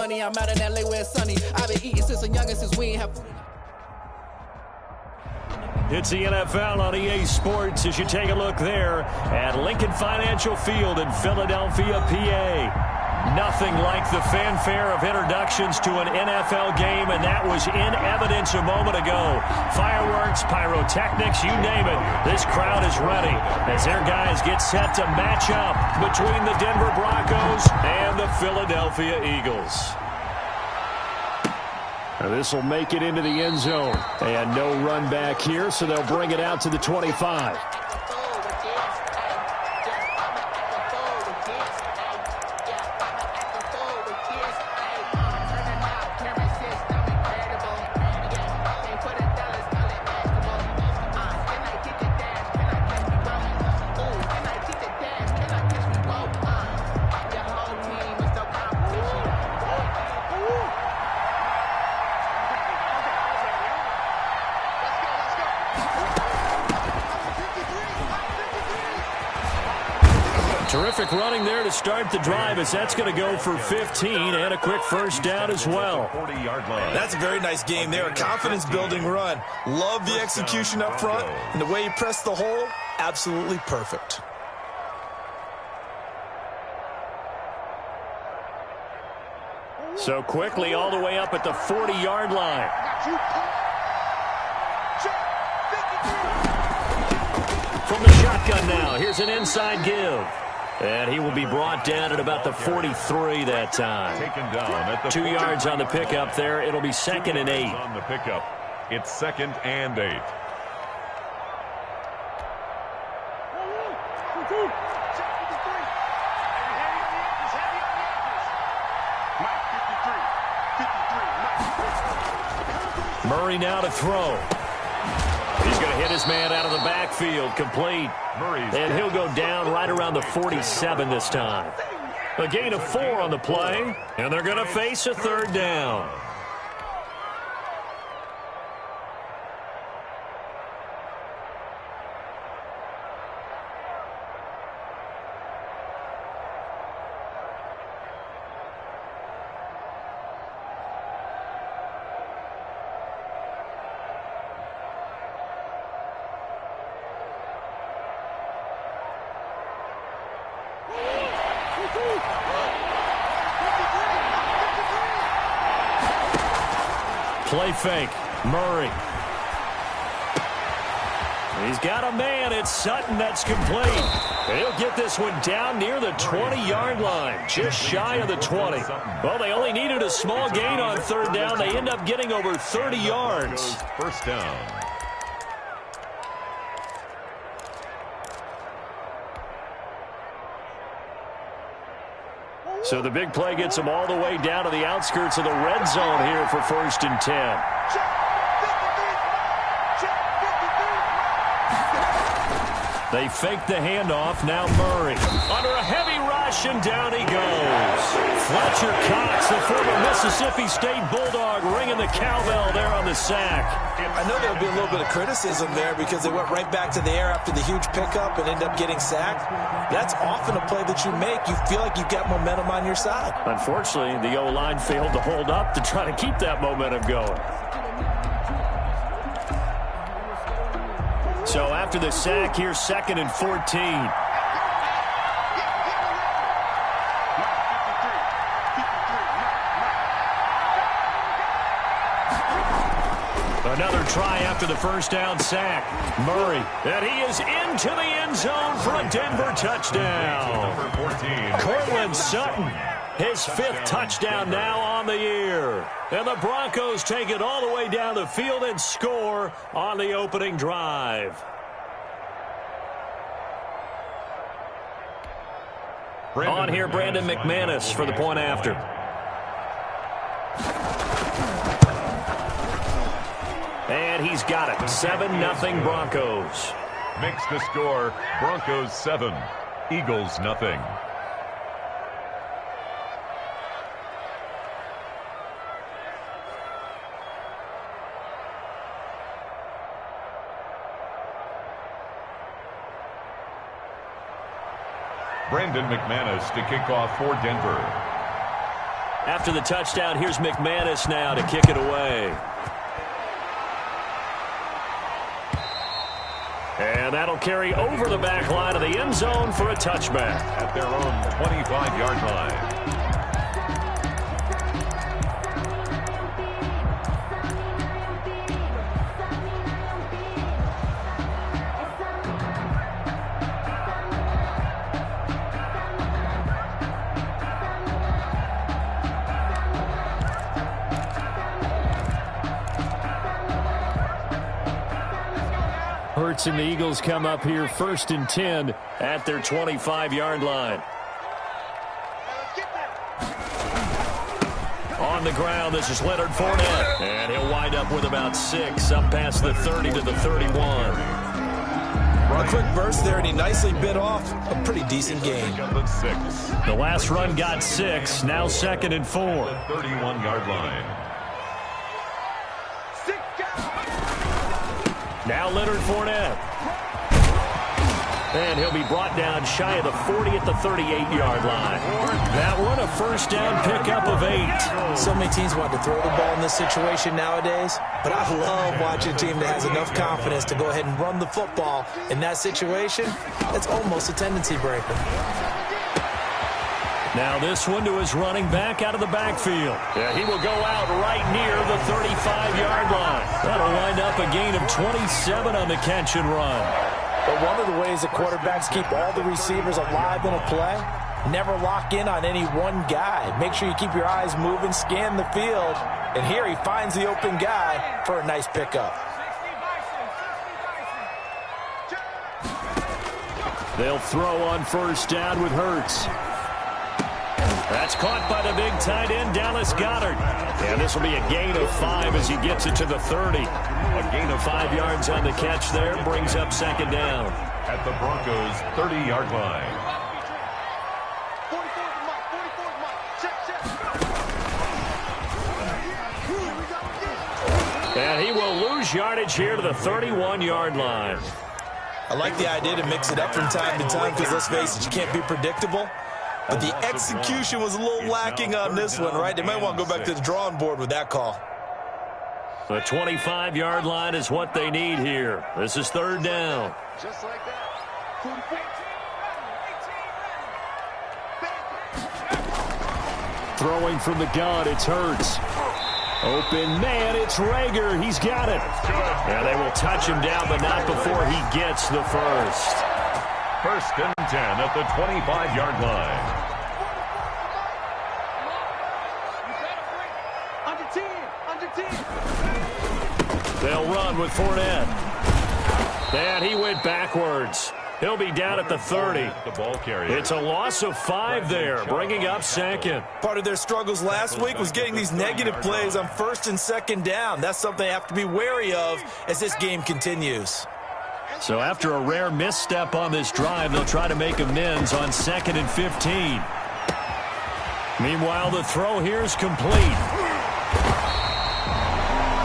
money. I'm out in LA where it's sunny. I've been eating since I'm young and since we ain't have food. It's the NFL on EA Sports as you take a look there at Lincoln Financial Field in Philadelphia, PA. Nothing like the fanfare of introductions to an NFL game, and that was in evidence a moment ago. Fireworks, pyrotechnics, you name it. This crowd is ready as their guys get set to match up between the Denver Broncos and the Philadelphia Eagles. This will make it into the end zone. And no run back here, so they'll bring it out to the 25. Terrific running there to start the drive as that's going to go for 15 and a quick first down as well. That's a very nice game there. A confidence-building run. Love the execution up front, and the way he pressed the hole, absolutely perfect. So quickly all the way up at the 40-yard line. From the shotgun now, here's an inside give. And he will be brought down at about the 43 that time. 2 yards on the pickup there. It'll be 2nd and 8. On the pickup, it's 2nd and 8. Murray now to throw. He's going to hit his man out of the backfield, complete. And he'll go down right around the 47 this time. A gain of 4 on the play, and they're going to face a 3rd down. Play fake. Murray. He's got a man. It's Sutton that's complete. He'll get this one down near the 20-yard line, just shy of the 20. Well, they only needed a small gain on 3rd down. They end up getting over 30 yards. First down. So the big play gets them all the way down to the outskirts of the red zone here for 1st and 10. They fake the handoff. Now Murray under a heavy rush, and down he goes. Fletcher Cox, the former Mississippi State Bulldog, ringing the cowbell there on the sack. I know there'll be a little bit of criticism there because they went right back to the air after the huge pickup and ended up getting sacked. That's often a play that you make. You feel like you've got momentum on your side. Unfortunately, the O-line failed to hold up to try to keep that momentum going. So after the sack, here's 2nd and 14. Another try after the first down sack. Murray, and he is into the end zone for a Denver touchdown. Cortland Sutton, his 5th touchdown now on the year. And the Broncos take it all the way down the field and score on the opening drive. On here, Brandon McManus for the point after. And he's got it. 7-0 Broncos. Makes the score Broncos 7, Eagles nothing. Brandon McManus to kick off for Denver. After the touchdown, here's McManus now to kick it away. And that'll carry over the back line of the end zone for a touchback. At their own 25-yard line. Hurts and the Eagles come up here 1st and 10 at their 25-yard line. On the ground, this is Leonard Fournette. And he'll wind up with about 6, up past the 30 to the 31. A quick burst there, and he nicely bit off a pretty decent gain. The last run got 6, now 2nd and 4. 31-yard line. Now Leonard Fournette. And he'll be brought down shy of the 40 at the 38-yard line. That one a first down pickup of 8. So many teams want to throw the ball in this situation nowadays, but I love watching a team that has enough confidence to go ahead and run the football. In that situation, it's almost a tendency breaker. Now this one to his running back out of the backfield. Yeah, he will go out right near the 35-yard line. That'll wind up a gain of 27 on the catch and run. But one of the ways that quarterbacks keep all the receivers alive in a play, never lock in on any one guy. Make sure you keep your eyes moving, scan the field. And here he finds the open guy for a nice pickup. They'll throw on first down with Hurts. That's caught by the big tight end, Dallas Goedert. And this will be a gain of 5 as he gets it to the 30. A gain of 5 yards on the catch there brings up 2nd down. At the Broncos' 30-yard line. And he will lose yardage here to the 31-yard line. I like the idea to mix it up from time to time because, let's face it, you can't be predictable. But the execution was a little lacking on this one, right? They might want to go back to the drawing board with that call. The 25-yard line is what they need here. This is 3rd down. Just like that. Throwing from the gun, it's Hurts. Open man, it's Rager. He's got it. Yeah, they will touch him down, but not before he gets the first. 1st and 10 at the 25-yard line. They'll run with Fournette. And he went backwards. He'll be down at the 30. The ball carrier. It's a loss of 5 there, bringing up 2nd. Part of their struggles last week was getting these negative plays on 1st and 2nd down. That's something they have to be wary of as this game continues. So after a rare misstep on this drive, they'll try to make amends on 2nd and 15. Meanwhile, the throw here is complete.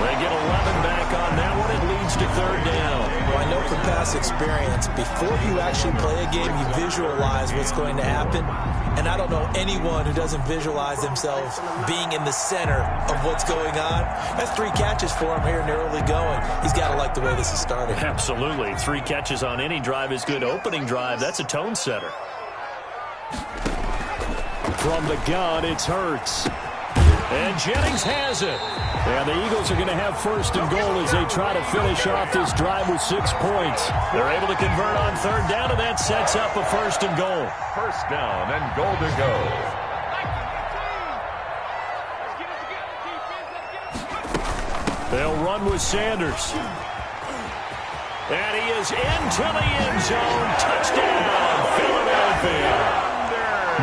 They get 11 back on that one. It leads to 3rd down. Well, I know from past experience, before you actually play a game, you visualize what's going to happen. And I don't know anyone who doesn't visualize themselves being in the center of what's going on. That's 3 catches for him here in the early going. He's got to like the way this is starting. Absolutely. 3 catches on any drive is good. Opening drive, that's a tone setter. From the gun, it's Hurts. And Jennings has it. And the Eagles are going to have 1st and goal as they try to finish off this drive with 6 points. They're able to convert on 3rd down, and that sets up a 1st and goal. 1st down and goal to go. They'll run with Sanders. And he is into the end zone. Touchdown, Philadelphia.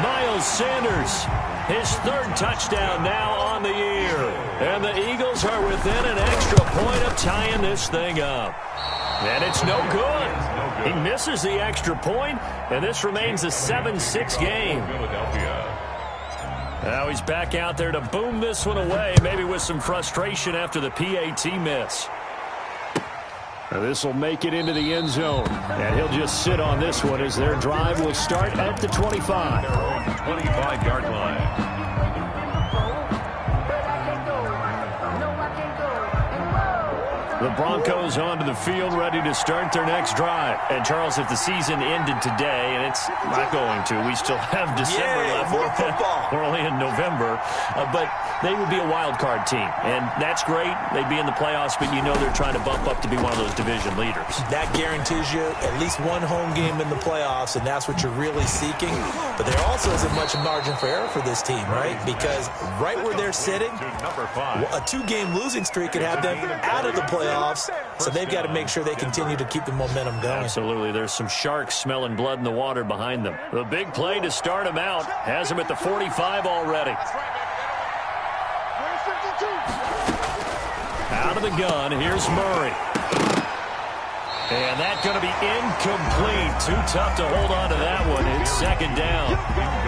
Miles Sanders, his 3rd touchdown now on the year. And the Eagles are within an extra point of tying this thing up. And it's no good. He misses the extra point, and this remains a 7-6 game. Now he's back out there to boom this one away, maybe with some frustration after the PAT miss. Now this will make it into the end zone, and he'll just sit on this one as their drive will start at the 25. 25-yard line. The Broncos onto the field, ready to start their next drive. And, Charles, if the season ended today, and it's not going to, we still have December left. More football. We're only in November. But they would be a wild card team. And that's great. They'd be in the playoffs, but you know they're trying to bump up to be one of those division leaders. That guarantees you at least one home game in the playoffs, and that's what you're really seeking. But there also isn't much margin for error for this team, right? Because right where they're sitting, a 2-game losing streak could have them out of the playoffs, so they've got to make sure they continue to keep the momentum going. Absolutely. There's some sharks smelling blood in the water behind them. The big play to start them out has them at the 45 already. Out of the gun, here's Murray. And that's going to be incomplete. Too tough to hold on to that one. It's second down.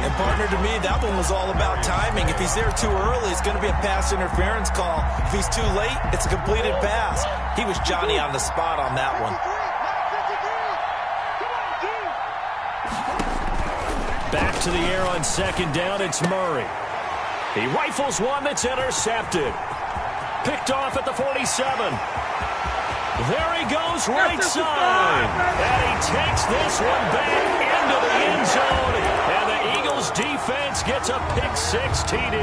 And, partner, to me, that one was all about timing. If he's there too early, it's going to be a pass interference call. If he's too late, it's a completed pass. He was Johnny on the spot on that one. Back to the air on second down, it's Murray. He rifles one that's intercepted. Picked off at the 47. There he goes, right side. And he takes this one back into the end zone. And the Eagles defense gets a pick-6 TD.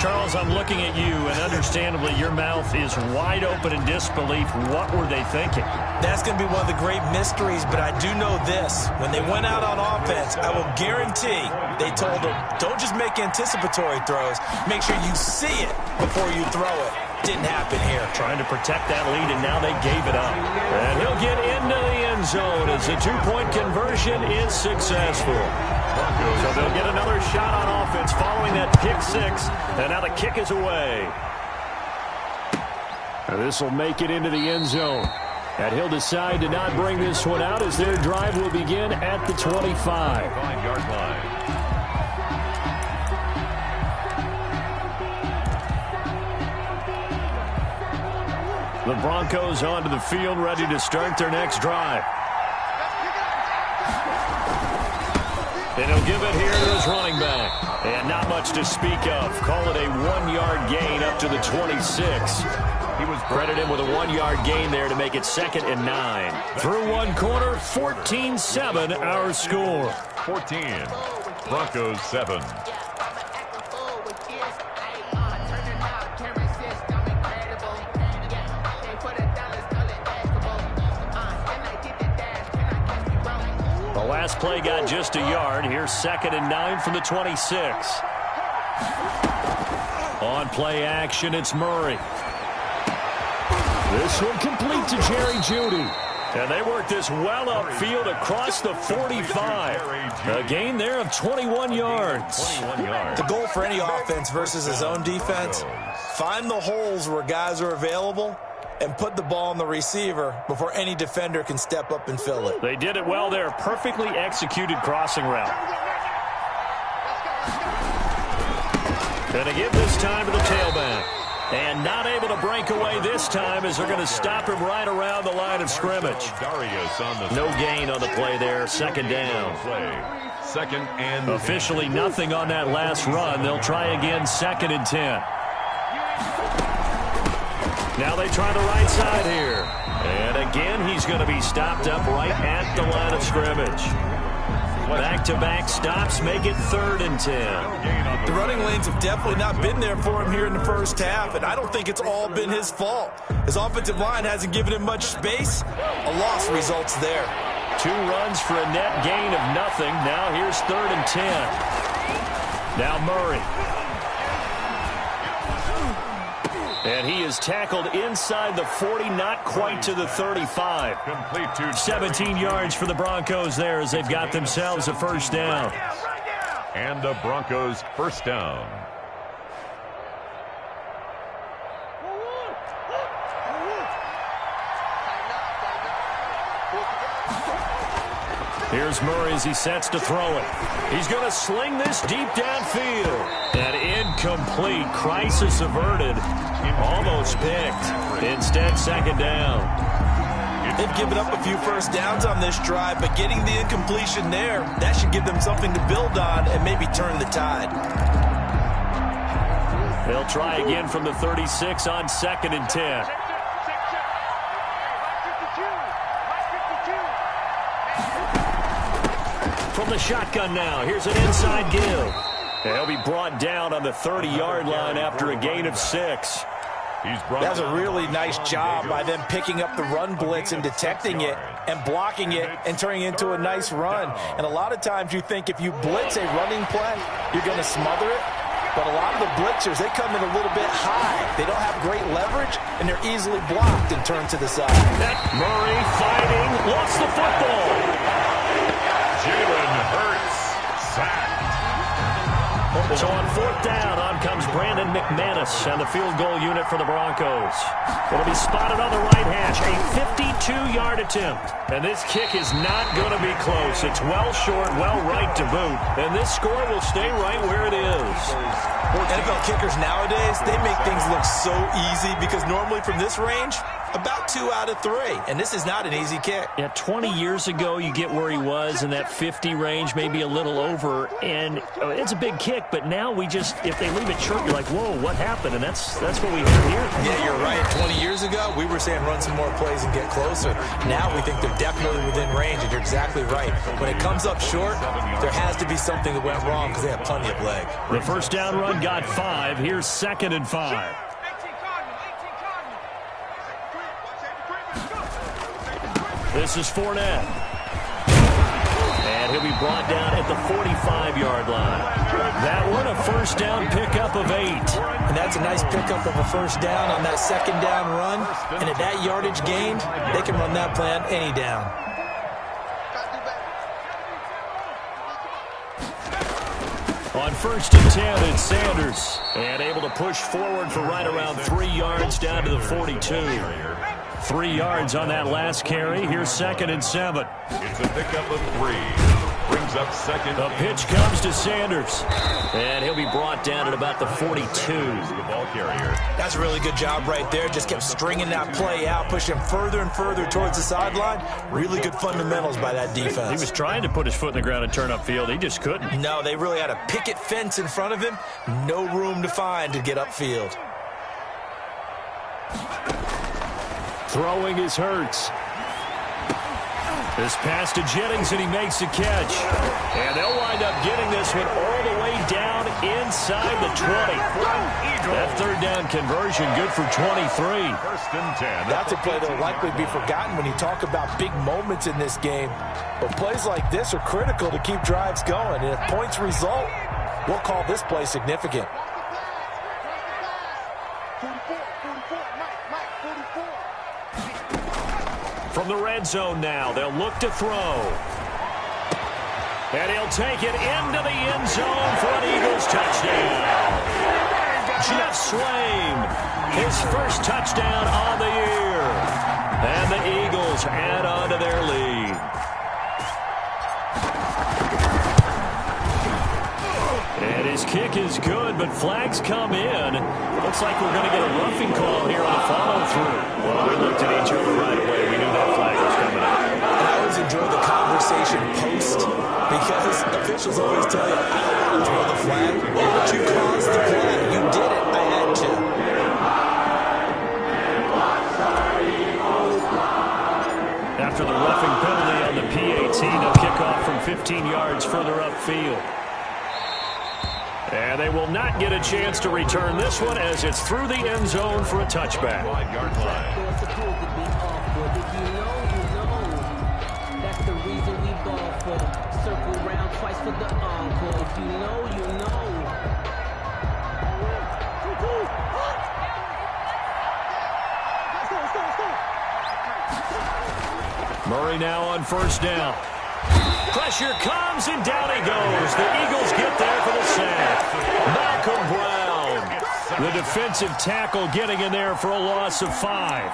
Charles, I'm looking at you, and understandably your mouth is wide open in disbelief. What were they thinking? That's going to be one of the great mysteries, but I do know this. When they went out on offense, I will guarantee they told them, don't just make anticipatory throws. Make sure you see it before you throw it. Didn't happen here. Trying to protect that lead, and now they gave it up. And he'll get into the end zone as the 2-point conversion is successful. So they'll get another shot on offense following that pick-6, and now the kick is away. And this will make it into the end zone. And he'll decide to not bring this one out as their drive will begin at the 25. 5-yard line. The Broncos onto the field, ready to start their next drive. And he'll give it here to his running back. And not much to speak of. Call it a 1-yard gain up to the 26. He was credited with a 1-yard gain there to make it 2nd and 9. Through one quarter, 14-7 our score. 14. Broncos 7. The last play got just a yard. Here's 2nd and 9 from the 26. On play action, it's Murray. This one complete to Jerry Jeudy. And they work this well upfield across the 45. A gain there of 21 yards. 21 yards. The goal for any offense versus his own defense, find the holes where guys are available and put the ball on the receiver before any defender can step up and fill it. They did it well there. Perfectly executed crossing route. And a give this time to the tailback. And not able to break away this time as they're going to stop him right around the line of scrimmage. No gain on the play there. 2nd down. 2nd and officially nothing on that last run. They'll try again 2nd and 10. Now they try the right side here. And again, he's going to be stopped up right at the line of scrimmage. Back-to-back stops make it 3rd and 10. The running lanes have definitely not been there for him here in the first half, and I don't think it's all been his fault. His offensive line hasn't given him much space. A loss results there. 2 runs for a net gain of nothing. Now here's 3rd and 10. Now Murray. And he is tackled inside the 40, not quite to the 35. 17 yards for the Broncos there as they've got themselves a first down. And the Broncos first down. Here's Murray as he sets to throw it. He's going to sling this deep downfield. And incomplete. Crisis averted. Almost picked. Instead, 2nd down. They've given up a few first downs on this drive, but getting the incompletion there, that should give them something to build on and maybe turn the tide. They'll They'll try again from the 36 on 2nd and 10. From the shotgun now, here's an inside give. He'll be brought down on the 30-yard line after a gain of 6. That's a really nice job by them picking up the run blitz and detecting it and blocking it and turning it into a nice run. And a lot of times you think if you blitz a running play, you're going to smother it. But a lot of the blitzers, they come in a little bit high. They don't have great leverage, and they're easily blocked and turned to the side. Murray fighting, lost the football. Jalen Hurts sacked. So on 4th down, on comes Brandon McManus and the field goal unit for the Broncos. It'll be spotted on the right hash, a 52-yard attempt. And this kick is not going to be close. It's well short, well right to boot. And this score will stay right where it is. NFL kickers nowadays, they make things look so easy because normally from this range, about 2 out of 3. And this is not an easy kick. Yeah, 20 years ago, you get where he was in that 50 range, maybe a little over. And it's a big kick, but now we just, if they leave it short, you're like, whoa, what happened? And that's what we have here. Yeah, you're right. 20 years ago, we were saying run some more plays and get closer. Now we think they're definitely within range, and you're exactly right. When it comes up short, there has to be something that went wrong because they have plenty of leg. The first down run got 5. Here's 2nd and 5. This is Fournette. And he'll be brought down at the 45-yard line. That one, a first down pickup of 8. And that's a nice pickup of a first down on that 2nd down run. And at that yardage gained, they can run that play on any down. On 1st and 10, it's Sanders. And able to push forward for right around 3 yards down to the 42. 3 yards on that last carry. Here's 2nd and 7. It's a pickup of 3. Brings up 2nd. The pitch comes to Sanders. And he'll be brought down at about the 42. The ball carrier. That's a really good job right there. Just kept stringing that play out, pushing further and further towards the sideline. Really good fundamentals by that defense. He was trying to put his foot in the ground and turn upfield. He just couldn't. No, they really had a picket fence in front of him. No room to find to get upfield. Throwing is Hurts. This pass to Jennings, and he makes the catch. And they'll wind up getting this one all the way down inside the 20. That 3rd down conversion good for 23. 1st and 10. That's a play that will likely be forgotten when you talk about big moments in this game. But plays like this are critical to keep drives going. And if points result, we'll call this play significant. From the red zone now, they'll look to throw. And he'll take it into the end zone for an Eagles touchdown. Jeff Swaim, his first touchdown on the year. And the Eagles add on to their lead. And his kick is good, but flags come in. Looks like we're going to get a roughing call here on the follow-through. Well, we looked at each other right away. We knew that flag was coming up. I always enjoy the conversation post because officials always tell you, I don't want to throw the flag, but you caused the play. You did it. I had to. After the roughing penalty on the PAT, they'll kick off from 15 yards further upfield. And they will not get a chance to return this one as it's through the end zone for a touchback. 5-yard line. That's the reason we ball for. Circle round twice for the encore. If you know, you know. Murray now on 1st down. Pressure comes, and down he goes. The Eagles get there for the sack. Malcolm Brown, the defensive tackle, getting in there for a loss of 5.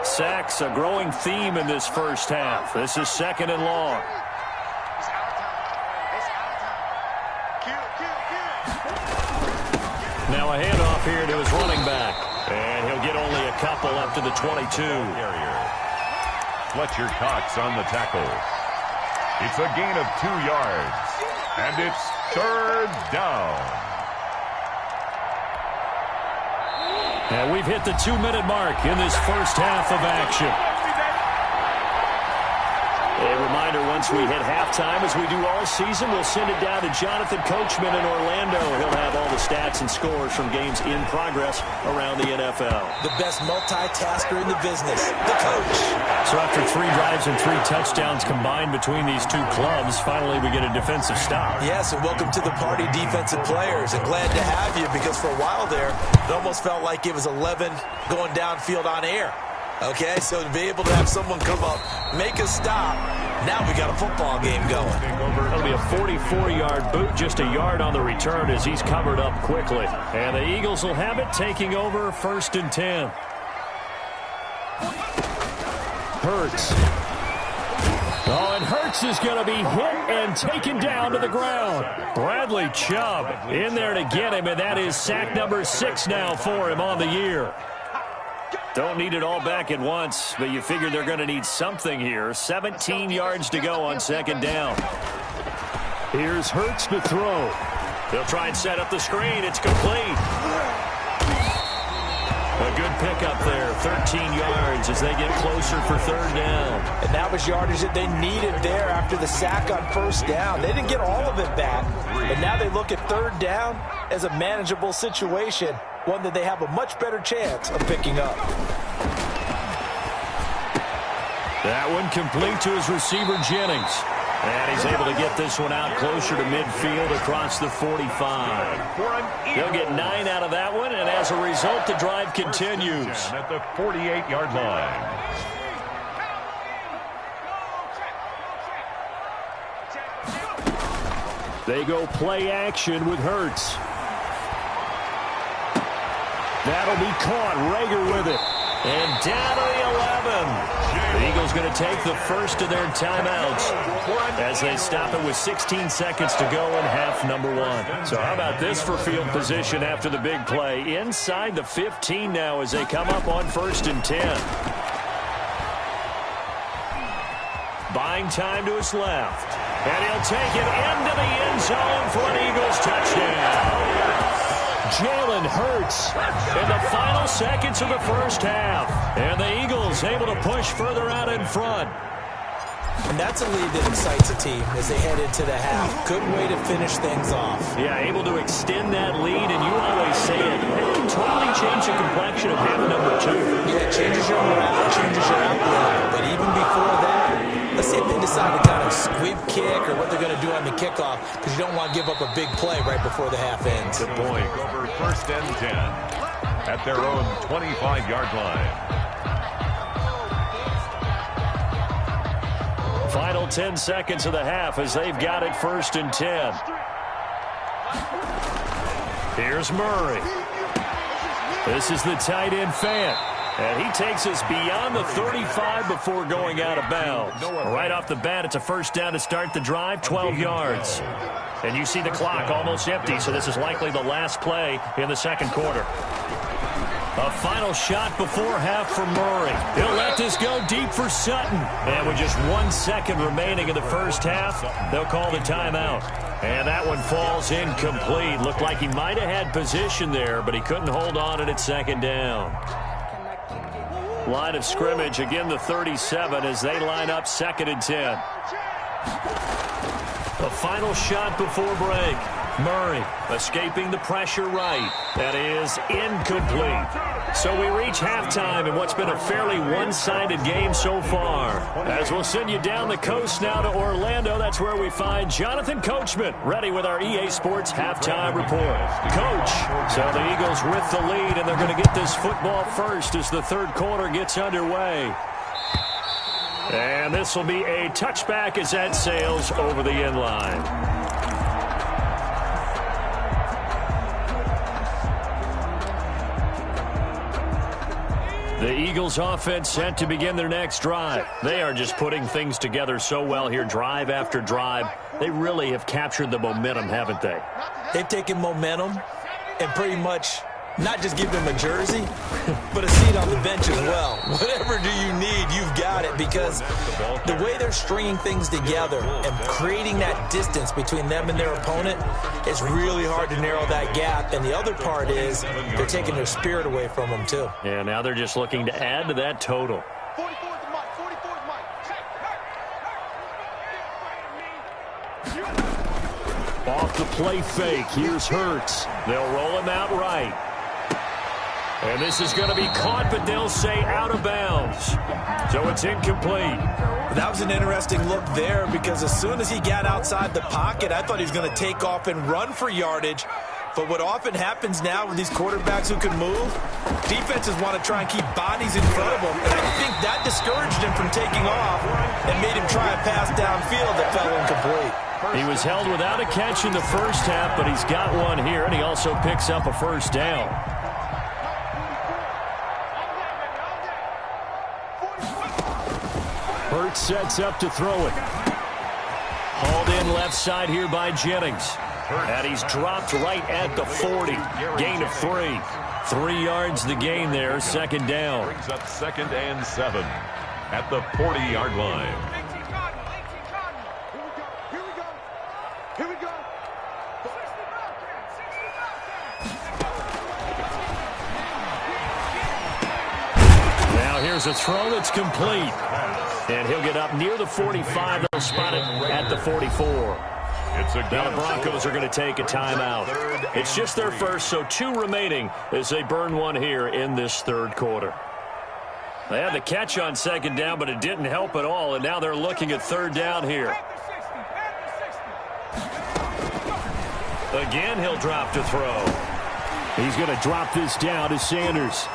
Sacks, a growing theme in this first half. This is 2nd and long. Now a handoff here to his running back. And he'll get only a couple up to the 22. Fletcher Cox on the tackle. It's a gain of 2 yards, and it's third down. And we've hit the 2-minute mark in this first half of action. A reminder, once we hit halftime, as we do all season, we'll send it down to Jonathan Coachman in Orlando. He'll have all the stats and scores from games in progress around the NFL. The best multitasker in the business, the coach. So after 3 drives and 3 touchdowns combined between these two clubs, finally we get a defensive stop. Yes, and welcome to the party, defensive players. And glad to have you, because for a while there, it almost felt like it was 11 going downfield on air. Okay, so to be able to have someone come up, make a stop, now we got a football game going. It'll be a 44-yard boot, just a yard on the return as he's covered up quickly. And the Eagles will have it, taking over 1st and 10. Hurts. Oh, and Hurts is going to be hit and taken down to the ground. Bradley Chubb in there to get him, and that is sack number 6 now for him on the year. Don't need it all back at once, but you figure they're going to need something here. 17 yards to go on 2nd down. Here's Hurts to throw. They'll try and set up the screen. It's complete. A good pickup there, 13 yards as they get closer for 3rd down. And that was yardage that they needed there after the sack on 1st down. They didn't get all of it back, but now they look at 3rd down as a manageable situation, one that they have a much better chance of picking up. That one complete to his receiver, Jennings. And he's able to get this one out closer to midfield across the 45. They'll get 9 out of that one, and as a result, the drive continues. At the 48-yard line. They go play action with Hurts. That'll be caught. Rager with it. And down to the 11. The Eagles going to take the first of their timeouts as they stop it with 16 seconds to go in half number 1. So how about this for field position after the big play? Inside the 15 now as they come up on 1st and 10. Buying time to his left. And he'll take it into the end zone for an Eagles touchdown. Jalen Hurts in the final seconds of the first half. And the Eagles able to push further out in front. And that's a lead that excites a team as they head into the half. Good way to finish things off. Yeah, able to extend that lead, and you always say it. It can totally change the complexion of half number 2. Yeah, it changes your morale, changes your outlook. But even before that, let's see if they decide to kind of squib kick or what they're going to do on the kickoff, because you don't want to give up a big play right before the half ends. Good point. Over 1st and 10 at their own 25-yard line. Final 10 seconds of the half as they've got it 1st and 10. Here's Murray. This is the tight end Fant. And he takes us beyond the 35 before going out of bounds. Right off the bat, it's a 1st down to start the drive, 12 yards. And you see the clock almost empty, so this is likely the last play in the 2nd quarter. A final shot before half for Murray. He'll let this go deep for Sutton. And with just 1 second remaining in the first half, they'll call the timeout. And that one falls incomplete. Looked like he might have had position there, but he couldn't hold on it at 2nd down. Line of scrimmage, again the 37 as they line up 2nd and 10. A final shot before break. Murray escaping the pressure right. That is incomplete. So we reach halftime in what's been a fairly one-sided game so far. As we'll send you down the coast now to Orlando, that's where we find Jonathan Coachman ready with our EA Sports halftime report. Coach, so the Eagles with the lead, and they're going to get this football first as the 3rd quarter gets underway. And this will be a touchback as that sails over the end line. The Eagles offense set to begin their next drive. They are just putting things together so well here, drive after drive. They really have captured the momentum, haven't they? They've taken momentum and pretty much not just give him a jersey, but a seat on the bench as well. Whatever do you need, you've got it, because the way they're stringing things together and creating that distance between them and their opponent, it's really hard to narrow that gap. And the other part is they're taking their spirit away from them, too. Yeah, now they're just looking to add to that total. Off the play fake, here's Hurts. They'll roll him out right. And this is going to be caught, but they'll say out of bounds. So it's incomplete. That was an interesting look there, because as soon as he got outside the pocket, I thought he was going to take off and run for yardage. But what often happens now with these quarterbacks who can move, defenses want to try and keep bodies in front of them. And I think that discouraged him from taking off and made him try a pass downfield that fell incomplete. He was held without a catch in the first half, but he's got one here, and he also picks up a first down. Hurts sets up to throw it. Hauled in left side here by Jennings. And he's dropped right at the 40. Gain of 3. 3 yards the gain there, second down. Brings up 2nd and 7 at the 40-yard line. Now here's a throw that's complete. And he'll get up near the 45. They'll spot it at the 44. Now the Broncos are going to take a timeout. It's just their first, so 2 remaining as they burn one here in this third quarter. They had the catch on second down, but it didn't help at all, and now they're looking at third down here. Again, he'll drop to throw. He's going to drop this down to Sanders.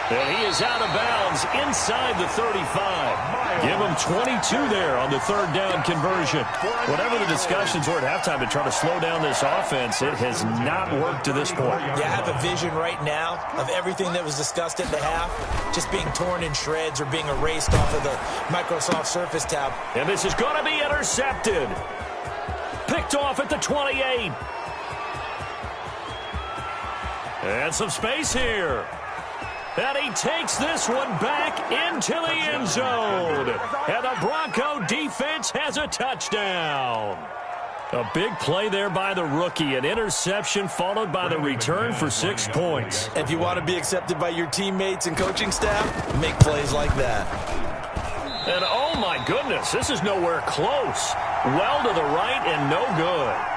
And he is out of bounds inside the 35. Give him 22 there on the third down conversion. Whatever the discussions were at halftime to try to slow down this offense, it has not worked to this point. Yeah, I have a vision right now of everything that was discussed at the half just being torn in shreds or being erased off of the Microsoft Surface tab. And this is going to be intercepted. Picked off at the 28. And some space here. And he takes this one back into the end zone. And the Bronco defense has a touchdown. A big play there by the rookie. An interception followed by the return for 6 points. If you want to be accepted by your teammates and coaching staff, make plays like that. And oh my goodness, this is nowhere close. Well to the right and no good.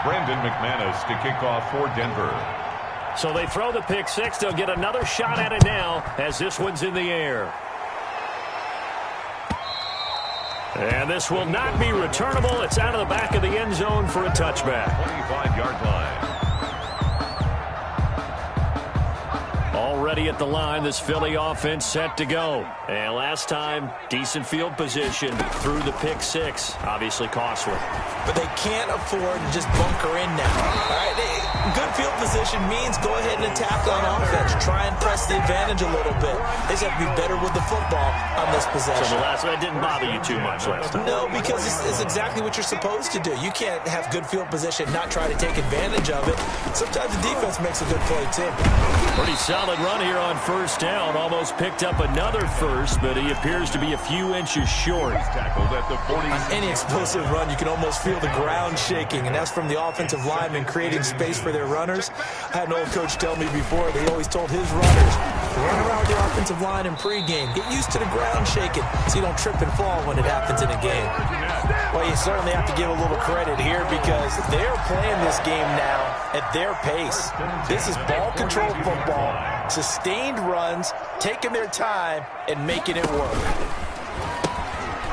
Brandon McManus to kick off for Denver. So they throw the pick six. They'll get another shot at it now as this one's in the air. And this will not be returnable. It's out of the back of the end zone for a touchback. 25-yard line. Already at the line, this Philly offense set to go. And last time, decent field position through the pick six. Obviously costly. But they can't afford to just bunker in now. All right, good field position means go ahead and attack on offense. Try and press the advantage a little bit. They just have to be better with the football on this possession. So the last one didn't bother you too much last time? No, because it's exactly what you're supposed to do. You can't have good field position, not try to take advantage of it. Sometimes the defense makes a good play, too. Pretty solid run here on first down. Almost picked up another first, but he appears to be a few inches short. Tackled at the 40. On any explosive run, you can almost feel the ground shaking, and that's from the offensive linemen creating space for their runners. I had an old coach tell me before, they always told his runners, run around with your offensive line in pregame. Get used to the ground shaking so you don't trip and fall when it happens in a game. Well, you certainly have to give a little credit here because they're playing this game now at their pace. This is ball control football, sustained runs, taking their time, and making it work.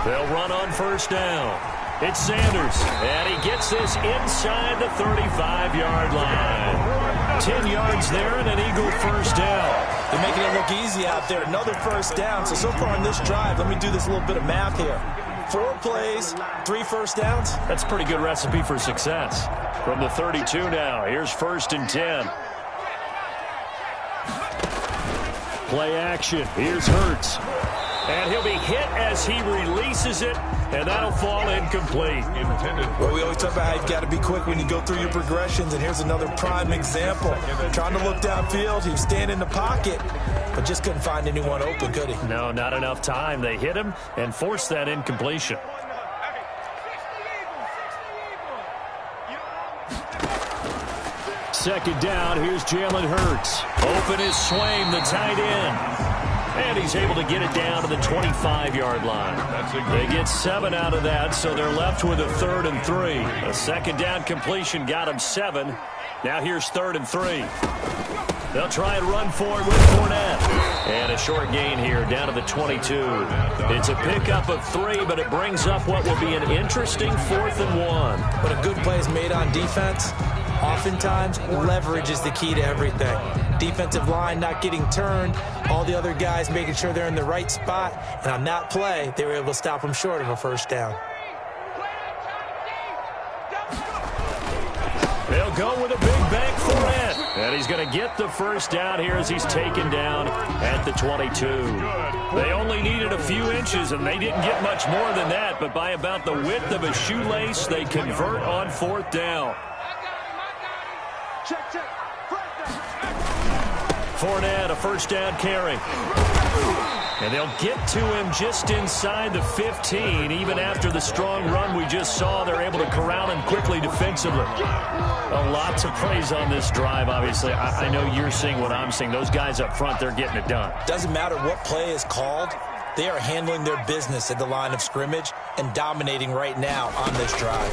They'll run on first down. It's Sanders, and he gets this inside the 35-yard line. 10 yards there and an Eagle first down. They're making it look easy out there. Another first down. So far on this drive, let me do this little bit of math here. 4 plays, 3 first downs. That's a pretty good recipe for success. From the 32 now, here's 1st and 10. Play action. Here's Hurts. And he'll be hit as he releases it, and that'll fall incomplete. Well, we always talk about how you've got to be quick when you go through your progressions, and here's another prime example. Trying to look downfield, he was standing in the pocket, but just couldn't find anyone open, could he? No, not enough time. They hit him and forced that incompletion. Second down, here's Jalen Hurts. Open is Swaim, the tight end. And he's able to get it down to the 25-yard line. They get 7 out of that, so they're left with a 3rd and 3. A second down completion got him 7. Now here's 3rd and 3. They'll try and run for it with Fournette. And a short gain here down to the 22. It's a pickup of 3, but it brings up what will be an interesting 4th and 1. But a good play is made on defense. Oftentimes, leverage is the key to everything. Defensive line not getting turned, all the other guys making sure they're in the right spot, and on that play, they were able to stop them short of a first down. They'll go with a big bank Fournette. And he's going to get the first down here as he's taken down at the 22. They only needed a few inches, and they didn't get much more than that, but by about the width of a shoelace, they convert on 4th down. Fournette, a first down carry. And they'll get to him just inside the 15. Even after the strong run we just saw, they're able to corral him quickly defensively. A lot to praise on this drive, obviously. I know you're seeing what I'm seeing. Those guys up front, they're getting it done. Doesn't matter what play is called. They are handling their business at the line of scrimmage and dominating right now on this drive.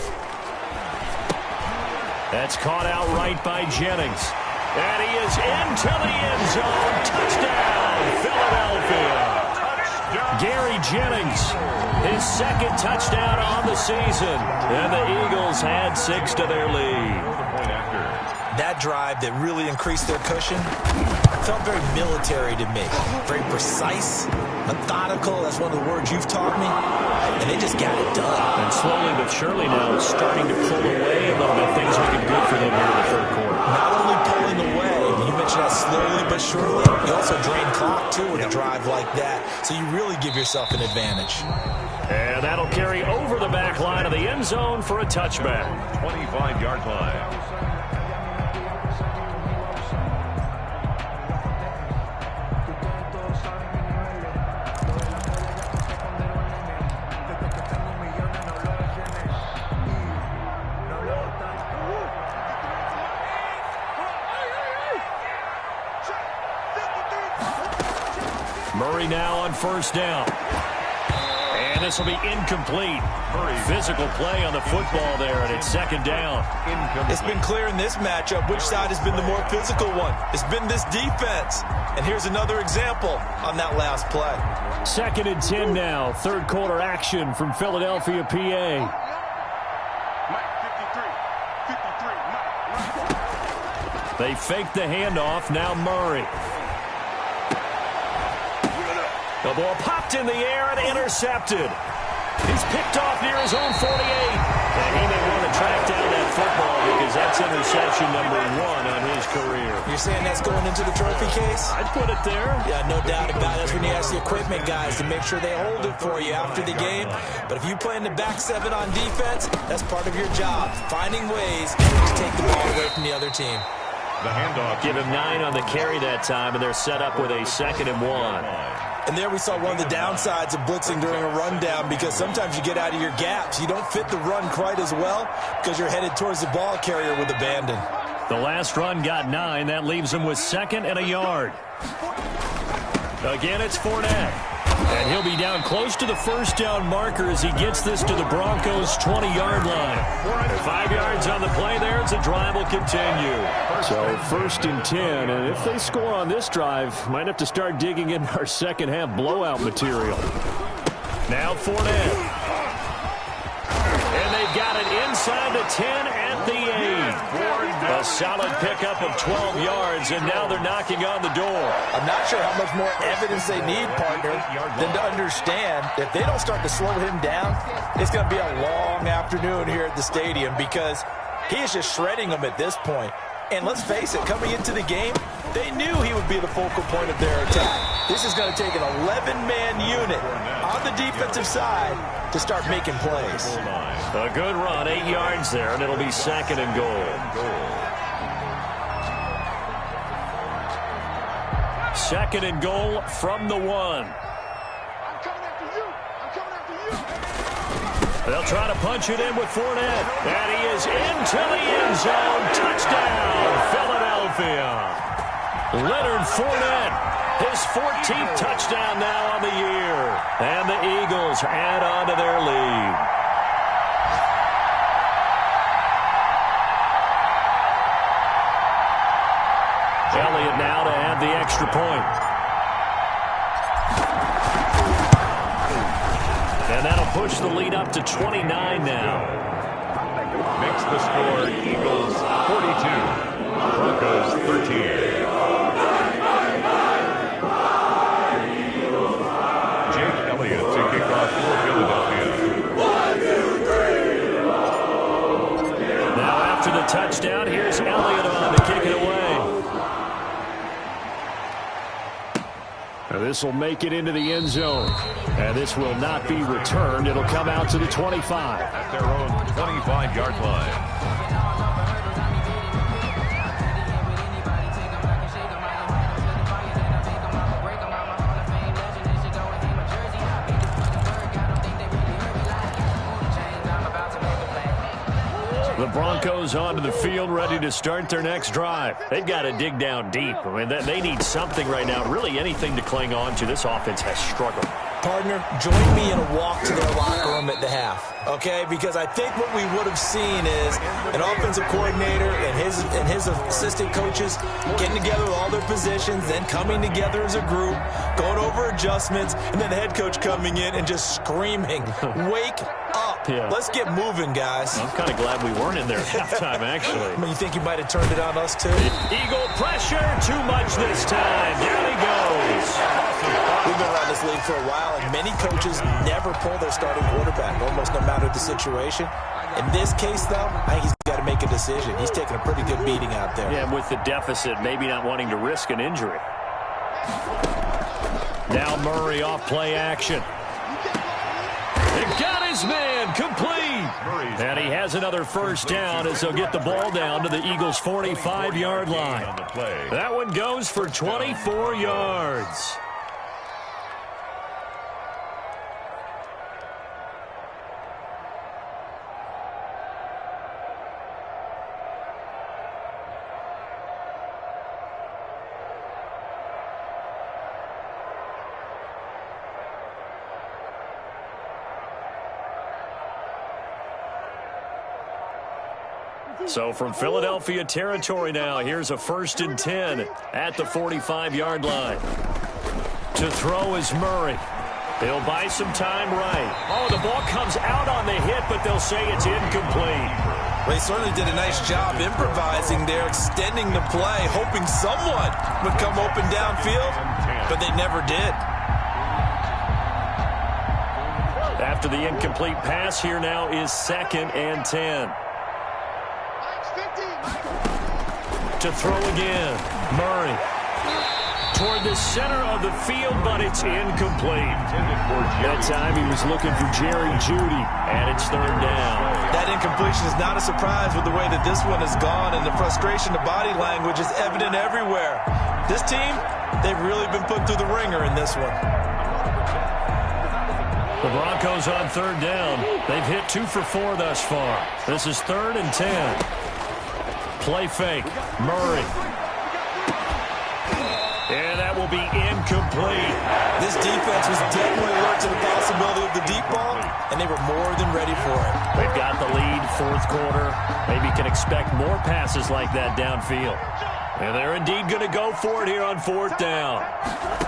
That's caught out right by Jennings. And he is into the end zone. Touchdown, Philadelphia. Gary Jennings, his 2nd touchdown on the season. And the Eagles add 6 to their lead. That drive that really increased their cushion felt very military to me. Very precise, methodical. That's one of the words you've taught me. And they just got it done. And slowly but surely now it's starting to pull away a little bit. Things looking good for them here in the 3rd quarter. Not only pulling away, you mentioned that slowly but surely, you also drain clock too with a drive like that. So you really give yourself an advantage. And that'll carry over the back line of the end zone for a touchback. 25-yard line. Murray now on first down. And this will be incomplete. Physical play on the football there, and it's 2nd down. It's been clear in this matchup which side has been the more physical one. It's been this defense. And here's another example on that last play. 2nd and 10 now. 3rd quarter action from Philadelphia, PA. They fake the handoff. Now Murray. The ball popped in the air and intercepted. He's picked off near his own 48. And he may want to track down that football because that's interception number 1 on his career. You're saying that's going into the trophy case? I'd put it there. Yeah, no doubt about it. That's when you ask the equipment guys to make sure they hold it for you after the game. But if you play in the back 7 on defense, that's part of your job. Finding ways to take the ball away from the other team. The handoff. Give him 9 on the carry that time, and they're set up with a 2nd and 1. And there we saw one of the downsides of blitzing during a rundown because sometimes you get out of your gaps. You don't fit the run quite as well because you're headed towards the ball carrier with abandon. The last run got 9. That leaves him with 2nd and a yard. Again, it's Fournette. And he'll be down close to the first down marker as he gets this to the Broncos' 20-yard line. 5 yards on the play there as the drive will continue. So 1st and 10, and if they score on this drive, might have to start digging in our second-half blowout material. Now Fournette. And they've got it inside the 10 at the 8. A solid pickup of 12 yards, and now they're knocking on the door. I'm not sure how much more evidence they need, partner, than to understand that if they don't start to slow him down, it's going to be a long afternoon here at the stadium because he is just shredding them at this point. And let's face it, coming into the game, they knew he would be the focal point of their attack. This is going to take an 11-man unit on the defensive side to start making plays. A good run, 8 yards there, and it'll be 2nd and goal. 2nd and goal from the 1. They'll try to punch it in with Fournette. And he is into the end zone. Touchdown, Philadelphia. Leonard Fournette, his 14th touchdown now on the year. And the Eagles add on to their lead. Elliott now to add the extra point. And that'll push the lead up to 29 now. Makes the score Eagles 42, Broncos 13. Jake Elliott to kick off for Philadelphia. 1, 2, 3. Now after the touchdown, here's Elliott on to kick it away. This will make it into the end zone. And this will not be returned. It'll come out to the 25. At their own 25-yard line. The Broncos onto the field, ready to start their next drive. They've got to dig down deep. I mean, they need something right now, really anything to cling on to. This offense has struggled. Partner, join me in a walk to their locker room at the half, okay? Because I think what we would have seen is an offensive coordinator and his assistant coaches getting together with all their positions, then coming together as a group, going over adjustments, and then the head coach coming in and just screaming, wake up. Yeah. Let's get moving, guys. I'm kind of glad we weren't in there at halftime, actually. I mean, you think you might have turned it on us, too? Eagle pressure, too much this time. Down he goes. We've been around this league for a while, and many coaches never pull their starting quarterback, almost no matter the situation. In this case, though, I think he's got to make a decision. He's taking a pretty good beating out there. Yeah, with the deficit, maybe not wanting to risk an injury. Now Murray off play action. He got his man complete. And he has another first down as they'll get the ball down to the Eagles' 45-yard line. That one goes for 24 yards. So from Philadelphia territory now, here's a 1st and 10 at the 45-yard line. To throw is Murray. He'll buy some time right. Oh, the ball comes out on the hit, but they'll say it's incomplete. Well, he certainly did a nice job improvising there, extending the play, hoping someone would come open downfield, but they never did. After the incomplete pass, here now is 2nd and 10. To throw again, Murray. Toward the center of the field, but it's incomplete. That time he was looking for Jerry Jeudy, and it's 3rd down. That incompletion is not a surprise with the way that this one has gone, and the frustration, the body language is evident everywhere. This team, they've really been put through the ringer in this one. The Broncos on 3rd down. They've hit 2 for 4 thus far. This is 3rd and 10. Play fake. Murray. And that will be incomplete. This defense was definitely alert to the possibility of the deep ball, and they were more than ready for it. They've got the lead, 4th quarter. Maybe can expect more passes like that downfield. And they're indeed going to go for it here on 4th down.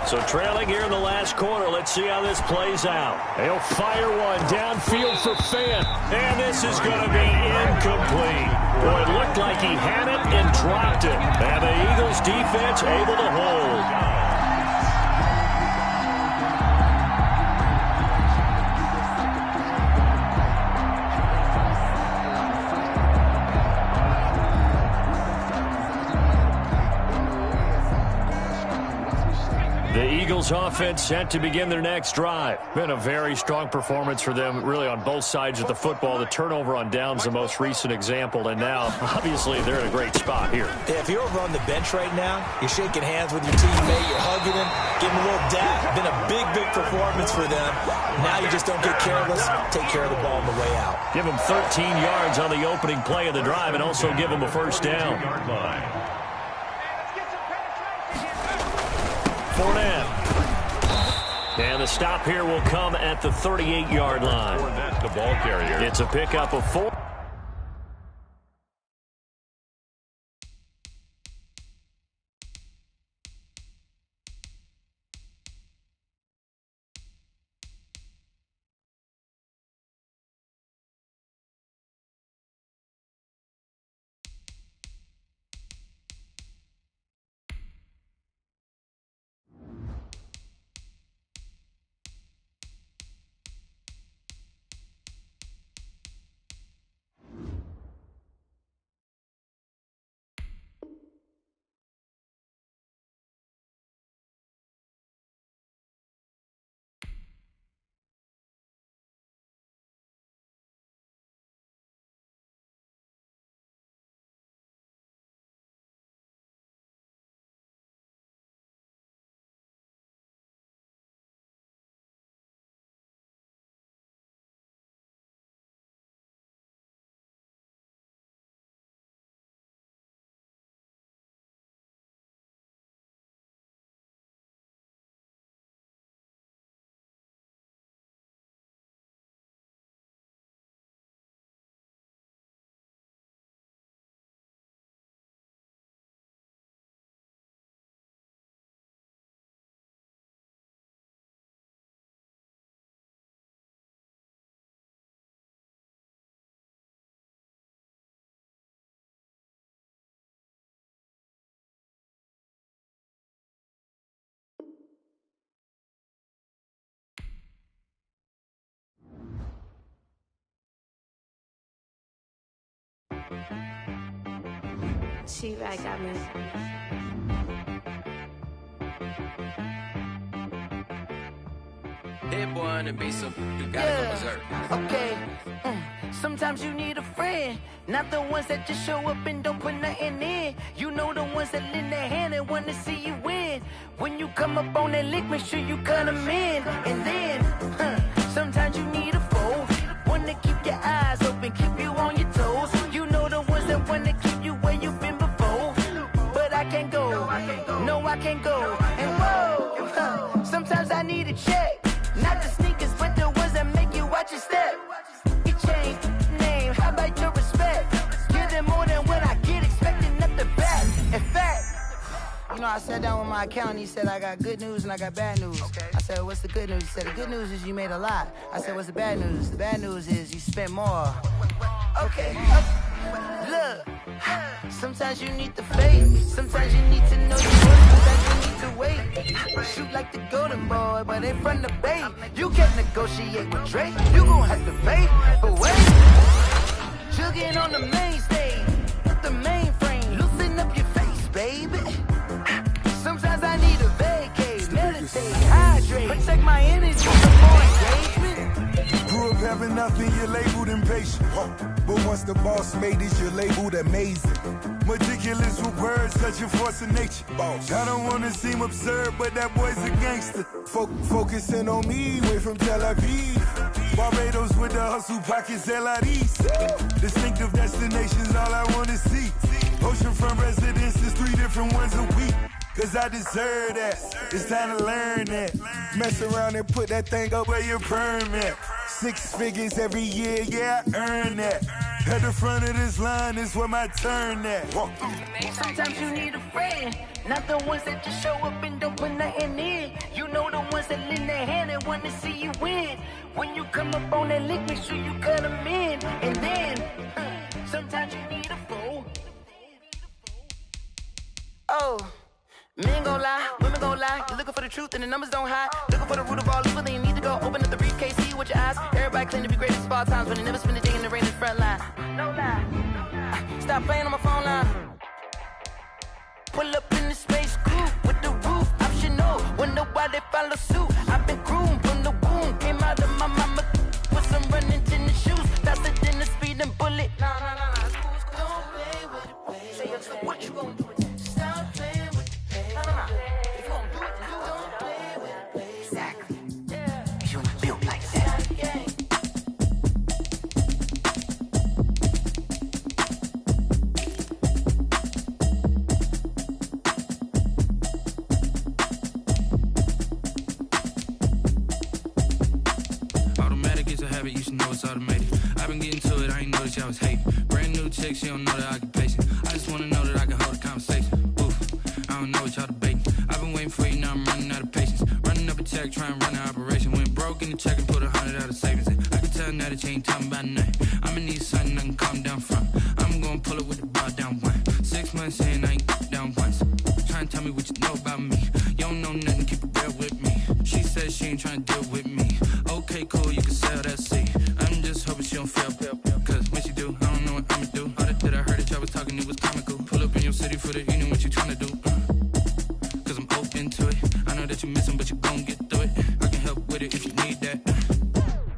So trailing here in the last quarter, let's see how this plays out. They'll fire one downfield for Fant. And this is going to be incomplete. Boy, it looked like he had it and dropped it. And the Eagles defense able to hold. The Eagles offense set to begin their next drive. Been a very strong performance for them, really, on both sides of the football. The turnover on downs, the most recent example, and now, obviously, they're in a great spot here. Yeah, if you're over on the bench right now, you're shaking hands with your teammate, you're hugging him, giving him a little dap. Been a big, big performance for them. Now you just don't get careless. Take care of the ball on the way out. Give them 13 yards on the opening play of the drive and also give them a first down. Fournette. And the stop here will come at the 38-yard line. Fournette, the ball carrier. It's a pickup of 4. She-Rag got me. Hit boy on the beat, so you gotta go berserk. Okay. Sometimes you need a friend, not the ones that just show up and don't put nothing in. You know the ones that lend their hand and want to see you win. When you come up on that lick, make sure you cut them in. And then, sometimes you need a foe, one to keep your eyes open, keep you on your toes. You know the ones that want to keep you where you've been before. But I can't go, no I can't go. And whoa, sometimes I need a check. Not the sneakers, but the ones that make you watch your step. You change name, how about your respect? Give them more than what I get, expecting nothing back. In fact, you know, I sat down with my accountant, he said I got good news and I got bad news. I said, what's the good news? He said, the good news is you made a lot. I said, what's the bad news? The bad news is you spent more. Okay, look, sometimes you need the faith, sometimes you need to know your worth, sometimes you need to wait. Shoot like the golden boy, but in front of Bay. You can't negotiate with Drake, you gon' have to pay. But wait, jugging on the main stage, the mainframe, loosen up your face, baby. Sometimes I need a vacate, meditate, hydrate, protect my energy before engagement. Grew up having nothing, you're labeled impatient. But once the boss made it, you're labeled amazing. Meticulous with words, such a force of nature. I don't want to seem absurd, but that boy's a gangster. Focusing on me, way from Tel Aviv. Barbados with the hustle pockets, LIDs. Distinctive destinations, all I want to see. Oceanfront residences, 3 different ones a week. Cause I deserve that, it's time to learn that. Mess around and put that thing up where your permit. 6 figures every year, yeah, I earn that. At the front of this line is where my turn at. Sometimes you need a friend, not the ones that just show up and don't put nothing in. You know the ones that lend their hand and want to see you win. When you come up on that lick, make sure you cut them in. And then, sometimes you need a foe. Oh. Men gon' lie, women gon' lie. You're looking for the truth and the numbers don't hide. Looking for the root of all evil, then you need to go open up the briefcase, see with your eyes. Everybody claim to be greatest of all times, but they never spend a day in the rain in the front line. No lie. Stop playing on my phone line. Pull up in the space coupe with the roof optional. Window they follow suit. I've been groomed from the womb. Came out of my mama with some running tennis shoes. Faster than the speeding bullet. Nah. Don't play with it, play. Say what you gonna do with that? Stop playing with it, play. Nah. If you gonna do it, then don't play with it, play. Exactly. Yeah. You built like that. You should know it's automated. I've been getting to it, I ain't noticed y'all was hating. Brand new chick, she don't know the occupation. I just wanna know that I can hold a conversation. Oof, I don't know what y'all debating. I've been waiting for you, now I'm running out of patience. Running up a check, trying to run an operation. Went broke in the check and put 100 out of savings in. I can tell now that you ain't talking about nothing. I'ma need something I can calm down from. I'm gonna pull it with the bar down one. 6 months in, I ain't down once. Trying to tell me what you know about me. You don't know nothing, keep it real with me. She said she ain't trying to deal with me. Okay, cool, you can sell that seat. I'm just hoping she don't fail. Cause when she do, I don't know what I'ma do. All that I heard that y'all was talking, it was comical. Pull up in your city for the evening, what you tryna do? Cause I'm open to it. I know that you missing, but you gon' get through it. I can help with it if you need that.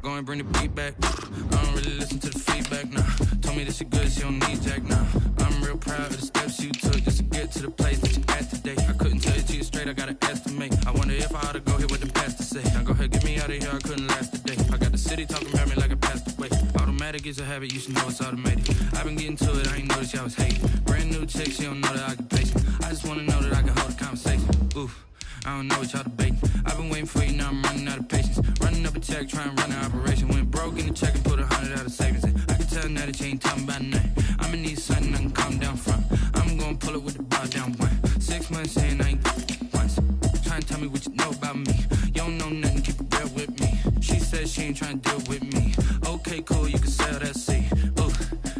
Go and bring the beat back. I don't really listen to the feedback, nah. Told me that she good, she don't need Jack, nah. I'm real proud of the steps you took just to get to the place that you at today. I couldn't tell it to you straight, I gotta estimate. I wonder if I ought to go here with the pastor say. Now go ahead, get me out of here, I couldn't last a day. I got the city talking about me like I passed away. Automatic is a habit, you should know it's automated. I've been getting to it, I ain't noticed y'all was hating. Brand new chick, she don't know the occupation. I just wanna know that I can hold a conversation. Oof, I don't know what y'all debating. I've been waiting for you, now I'm running out of patience. Running up a check, trying to run an operation. Went broke in the check and put 100 out of savings in. I can tell now that you ain't talking about nothing. I'ma need something I can calm down from. I'm gonna pull it with the bar down one. 6 months in, I ain't once. Trying to tell me what you know about me. You don't know nothing, keep it real with me. She said she ain't trying to deal with me. Okay, cool, you can sell that seat. Ooh,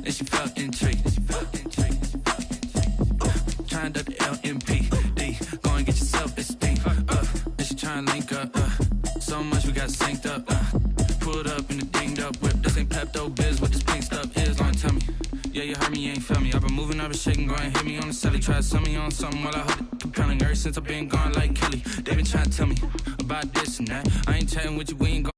and she felt intrigued. Trying to the LMPD. Go and get yourself esteem. And she trying to link up. So much we got synced up. Pulled up in the dinged up whip. This ain't Pepto Biz, what this pink stuff is. Don't tell me. Yeah, you heard me, you ain't feel me. I've been moving, I've been shaking, go and hit me on the celly. Try to sell me on something while I hold it compelling. Ever since I've been gone like Kelly, they been trying to tell me about this and that. I ain't chatting with you, we ain't